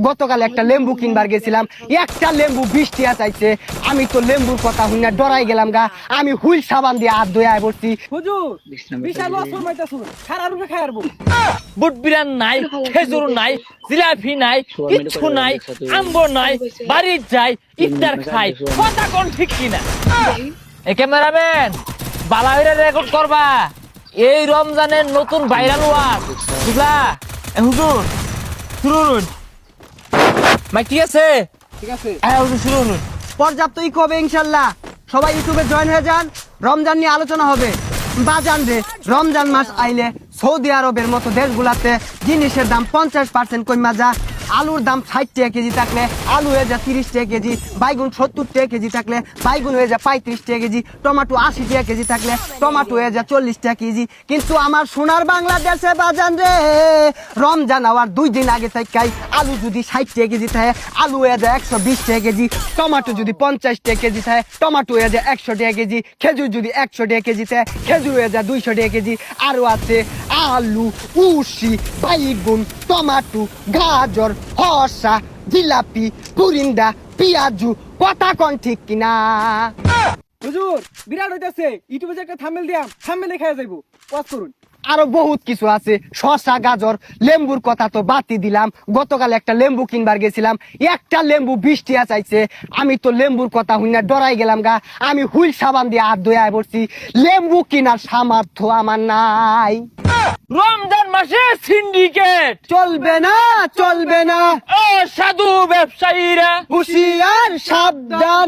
গতকাল একটা লেম্বু কিনবার গেছিলাম, একটা লেম্বু 20 টাকা চাইছে। আমি তো লেম্বুর কথা শুনে ডরাই গেলাম গা। আমি হুইল সাবান দিয়ে হাত ধুয়ে বসছি। হুজুর বিশাল লস ফরমাইতাছুন খারাপ রূপে খায়ারবো বুট বিরান নাই, খেজুর নাই, জিলাপি নাই, কিচ্ছু নাই, আম্বর নাই, বাড়ির যাই ইফতার খাই। কথা কোন ঠিক কিনা? এ ক্যামেরাম্যান বালাহিরা রেকর্ড করবা। এই রমজানের নতুন ভাইরাল ওয়ার্ড বুঝলা? হুজুর শুরু করুন। ভাই ঠিক আছে, ঠিক আছে হ্যাঁ হুজুর শুরু করুন। পর্যাপ্ত ইক হবে ইনশাল্লাহ। সবাই ইউটিউবে জয়েন হয়ে যান, রমজান নিয়ে আলোচনা হবে। বাজান রে, রমজান মাস আইলে সৌদি আরবের মতো দেশগুলাতে জিনিসের দাম 50% কমা যা। আলুর দাম 60 টাকা কেজি থাকলে আলু হয়ে যায় 30 টাকা কেজি, বাইগুন 70 টাকা কেজি থাকলে বাইগুন হয়ে যায় 35 টাকা কেজি, টমেটো 80 টাকা কেজি থাকলে টমেটো হয়ে যায় 40 টাকা কেজি। কিন্তু আমার সোনার বাংলাদেশে বাজান রে, রমজান হওয়ার 2 দিন আগে থেকে আলু যদি 60 টাকা কেজি থাকে আলু হয়ে যায় 120 টাকা কেজি, টমেটো যদি 50 টাকা কেজি থাকে টমেটো হয়ে যায় 100 টাকা কেজি, খেজুর যদি 100 টাকা কেজি থাকে খেজুর হয়ে যায় 200 টাকা কেজি। আরো আছে আলু, উশি, বাইগুন, টমেটো, গাজর, শসা, জিলাপি, পুরিন্দা, পেঁয়াজু। কথা কোন ঠিক কিনা? হুজুর বিরাট হইতাছে ইউটিউবে যে একটা থাম্বনেল দিয়াম থাম্বনেলে খায়া যাইবো ওয়াচ করুন আরো বহুত কিছু আছে, শসা, গাজর, লেম্বুর কথা তো বাতি দিলাম। গতকাল একটা লেম্বু কিনবার গেছিলাম, একটা লেম্বু 20 টাকা চাইছে। আমি তো লেম্বুর কথা শুনে ডরাই গেলাম গা। আমি হুইল সাবান দিয়ে হাত ধুয়ে বসছি। লেম্বু কিনার সামর্থ্য আমার নাই। রমজান মাসে সিন্ডিকেট চলবে না, চলবে না, ও সাধু ব্যবসায়ীরা হুঁশিয়ার সাবধান।